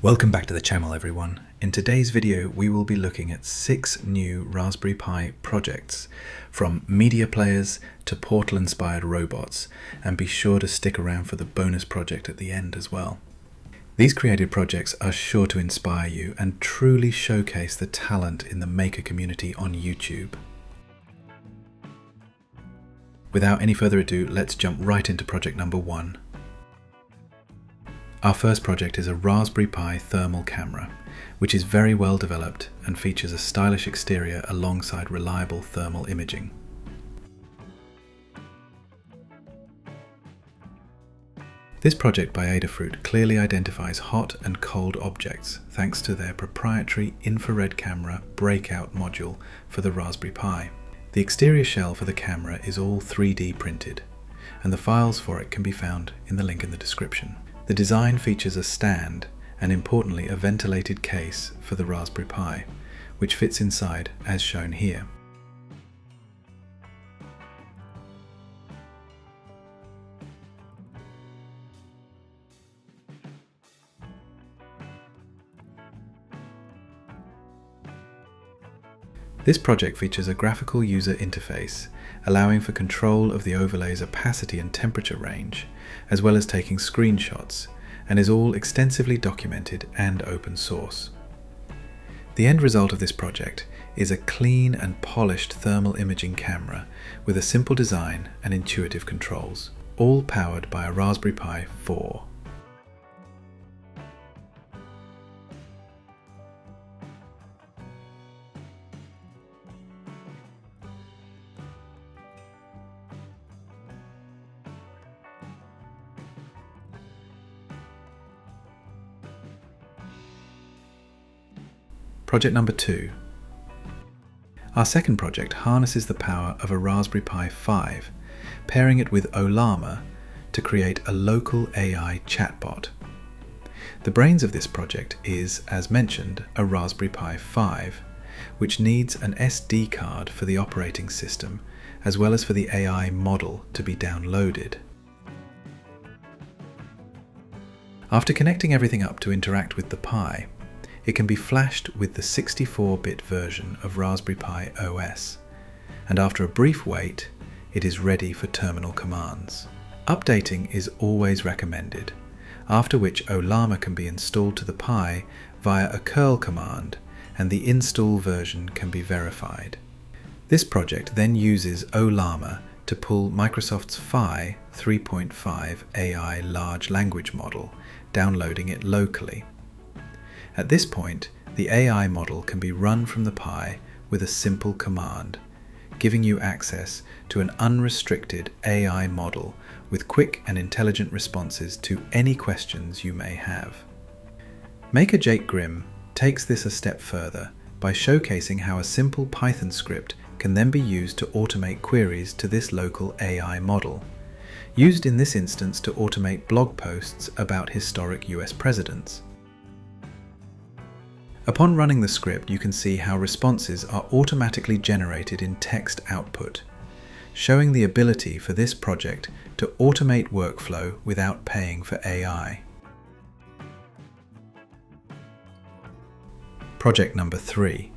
Welcome back to the channel, everyone. In today's video we will be looking at 6 new Raspberry Pi projects, from media players to portal inspired robots, and be sure to stick around for the bonus project at the end as well. These created projects are sure to inspire you and truly showcase the talent in the maker community on YouTube. Without any further ado, let's jump right into project number 1. Our first project is a Raspberry Pi thermal camera, which is very well developed and features a stylish exterior alongside reliable thermal imaging. This project by Adafruit clearly identifies hot and cold objects thanks to their proprietary infrared camera breakout module for the Raspberry Pi. The exterior shell for the camera is all 3D printed, and the files for it can be found in the link in the description. The design features a stand and, importantly, a ventilated case for the Raspberry Pi, which fits inside as shown here. This project features a graphical user interface, allowing for control of the overlay's opacity and temperature range, as well as taking screenshots, and is all extensively documented and open source. The end result of this project is a clean and polished thermal imaging camera with a simple design and intuitive controls, all powered by a Raspberry Pi 4. Project number 2. Our second project harnesses the power of a Raspberry Pi 5, pairing it with Ollama to create a local AI chatbot. The brains of this project is, as mentioned, a Raspberry Pi 5, which needs an SD card for the operating system, as well as for the AI model to be downloaded. After connecting everything up to interact with the Pi, it can be flashed with the 64-bit version of Raspberry Pi OS, and after a brief wait, it is ready for terminal commands. Updating is always recommended, after which Ollama can be installed to the Pi via a curl command, and the install version can be verified. This project then uses Ollama to pull Microsoft's Phi 3.5 AI large language model, downloading it locally. At this point, the AI model can be run from the Pi with a simple command, giving you access to an unrestricted AI model with quick and intelligent responses to any questions you may have. Maker Jake Grimm takes this a step further by showcasing how a simple Python script can then be used to automate queries to this local AI model, used in this instance to automate blog posts about historic US presidents. Upon running the script, you can see how responses are automatically generated in text output, showing the ability for this project to automate workflow without paying for AI. Project number 3.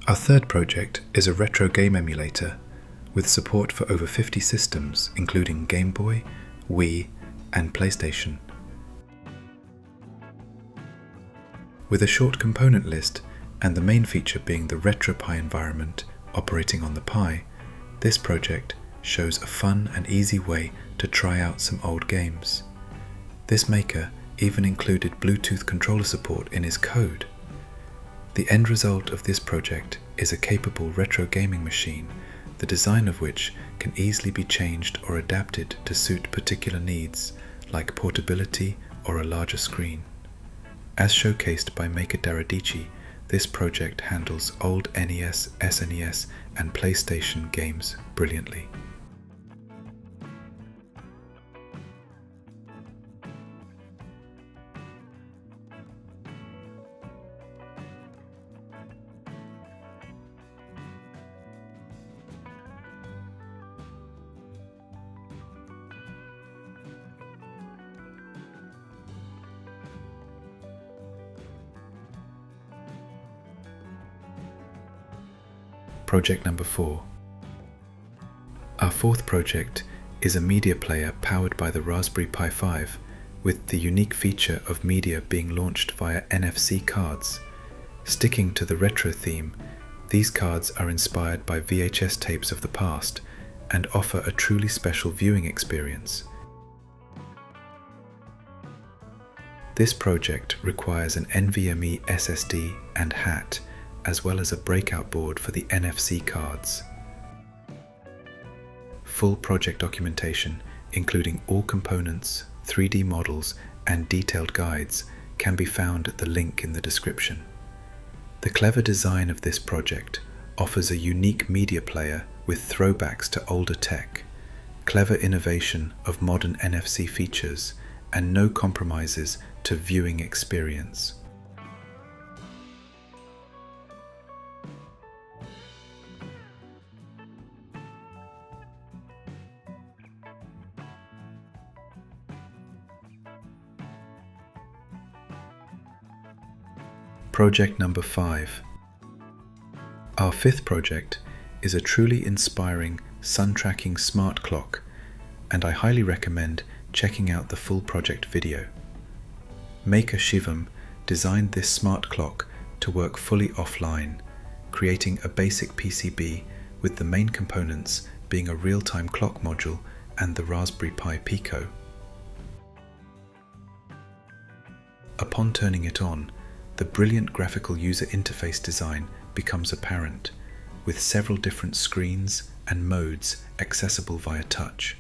Our third project is a retro game emulator with support for over 50 systems, including Game Boy, Wii, and PlayStation. With a short component list and the main feature being the RetroPie environment operating on the Pi, this project shows a fun and easy way to try out some old games. This maker even included Bluetooth controller support in his code. The end result of this project is a capable retro gaming machine, the design of which can easily be changed or adapted to suit particular needs, like portability or a larger screen. As showcased by maker Daradici, this project handles old NES, SNES, and PlayStation games brilliantly. Project number 4. Our fourth project is a media player powered by the Raspberry Pi 5, with the unique feature of media being launched via NFC cards. Sticking to the retro theme, these cards are inspired by VHS tapes of the past and offer a truly special viewing experience. This project requires an NVMe SSD and hat, as well as a breakout board for the NFC cards. Full project documentation, including all components, 3D models, and detailed guides, can be found at the link in the description. The clever design of this project offers a unique media player with throwbacks to older tech, clever innovation of modern NFC features, and no compromises to viewing experience. Project number 5. Our fifth project is a truly inspiring sun tracking smart clock, and I highly recommend checking out the full project video. Maker Shivam designed this smart clock to work fully offline, creating a basic PCB with the main components being a real-time clock module and the Raspberry Pi Pico. Upon turning it on, the brilliant graphical user interface design becomes apparent, with several different screens and modes accessible via touch.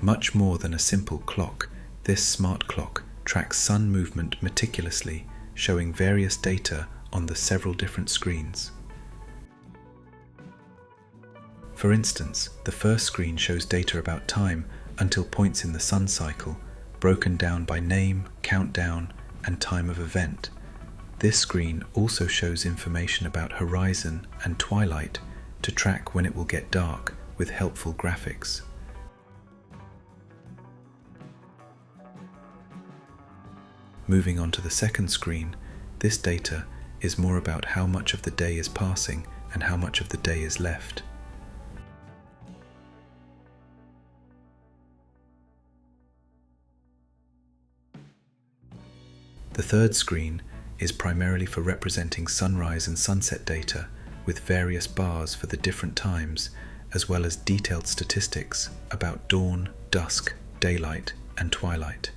Much more than a simple clock, this smart clock tracks sun movement meticulously, showing various data on the several different screens. For instance, the first screen shows data about time until points in the sun cycle, broken down by name, countdown, and time of event. This screen also shows information about horizon and twilight to track when it will get dark with helpful graphics. Moving on to the second screen, this data is more about how much of the day is passing and how much of the day is left. The third screen is primarily for representing sunrise and sunset data with various bars for the different times, as well as detailed statistics about dawn, dusk, daylight, and twilight.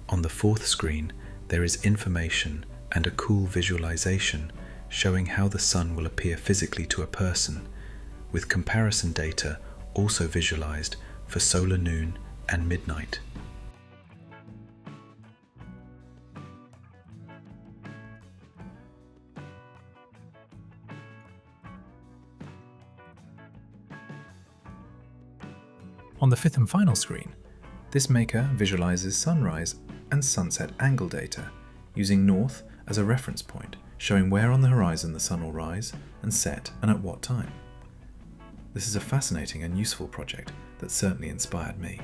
On the fourth screen, there is information and a cool visualization showing how the sun will appear physically to a person, with comparison data also visualized for solar noon and midnight. On the fifth and final screen, this maker visualizes sunrise and sunset angle data, using north as a reference point, showing where on the horizon the sun will rise and set and at what time. This is a fascinating and useful project that certainly inspired me.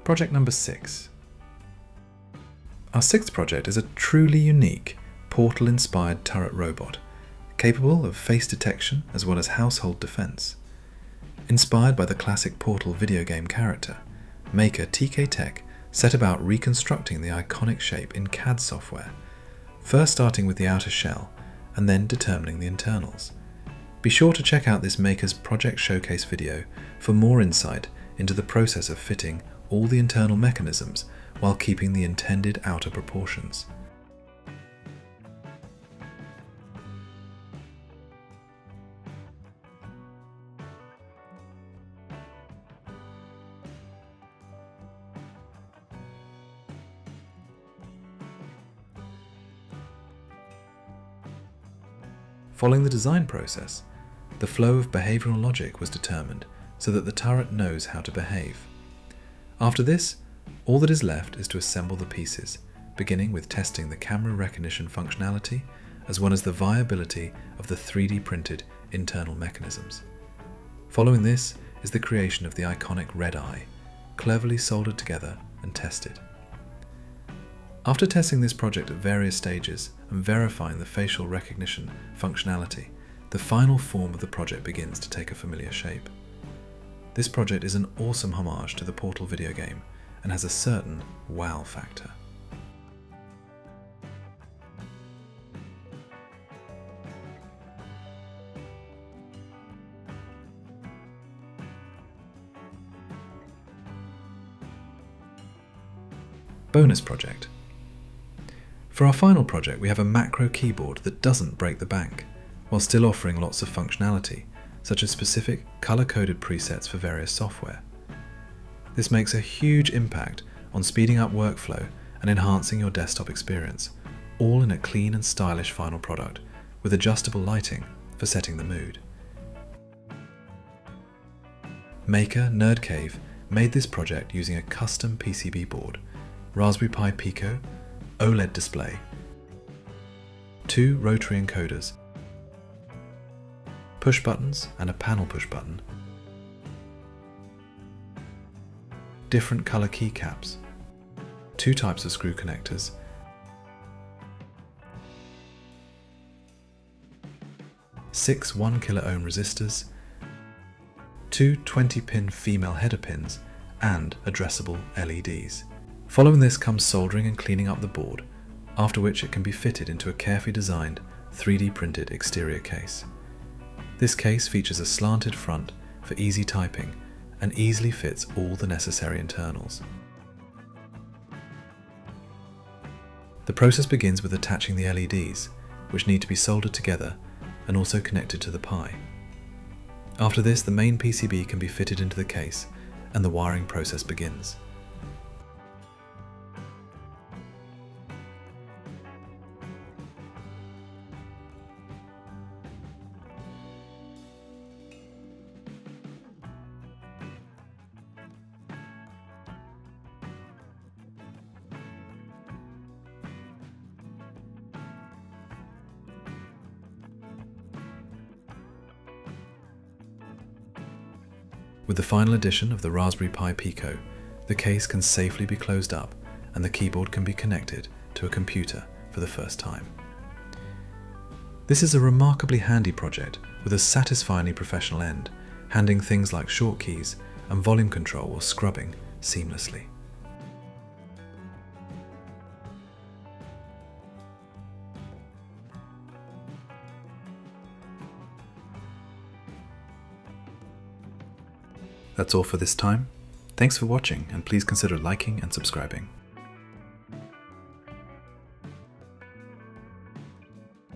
Project number 6. Our sixth project is a truly unique Portal-inspired turret robot, capable of face detection as well as household defense. Inspired by the classic Portal video game character, maker TKtech set about reconstructing the iconic shape in CAD software, first starting with the outer shell and then determining the internals. Be sure to check out this maker's project showcase video for more insight into the process of fitting all the internal mechanisms while keeping the intended outer proportions. Following the design process, the flow of behavioral logic was determined so that the turret knows how to behave. After this, All that is left is to assemble the pieces, beginning with testing the camera recognition functionality as well as the viability of the 3D printed internal mechanisms. Following this is the creation of the iconic red eye, cleverly soldered together and tested. After testing this project at various stages and verifying the facial recognition functionality, the final form of the project begins to take a familiar shape. This project is an awesome homage to the Portal video game and has a certain wow factor. Bonus project. For our final project, we have a macro keyboard that doesn't break the bank, while still offering lots of functionality, such as specific color-coded presets for various software. This makes a huge impact on speeding up workflow and enhancing your desktop experience, all in a clean and stylish final product with adjustable lighting for setting the mood. Maker Nerd Cave made this project using a custom PCB board, Raspberry Pi Pico, OLED display, 2 rotary encoders, push buttons and a panel push button, different color keycaps, 2 types of screw connectors, six 1 kilo ohm resistors, 2 20-pin female header pins, and addressable LEDs. Following this comes soldering and cleaning up the board, after which it can be fitted into a carefully designed 3D printed exterior case. This case features a slanted front for easy typing and easily fits all the necessary internals. The process begins with attaching the LEDs, which need to be soldered together and also connected to the Pi. After this, the main PCB can be fitted into the case and the wiring process begins. With the final addition of the Raspberry Pi Pico, the case can safely be closed up and the keyboard can be connected to a computer for the first time. This is a remarkably handy project with a satisfyingly professional end, handling things like short keys and volume control or scrubbing seamlessly. That's all for this time. Thanks for watching and please consider liking and subscribing.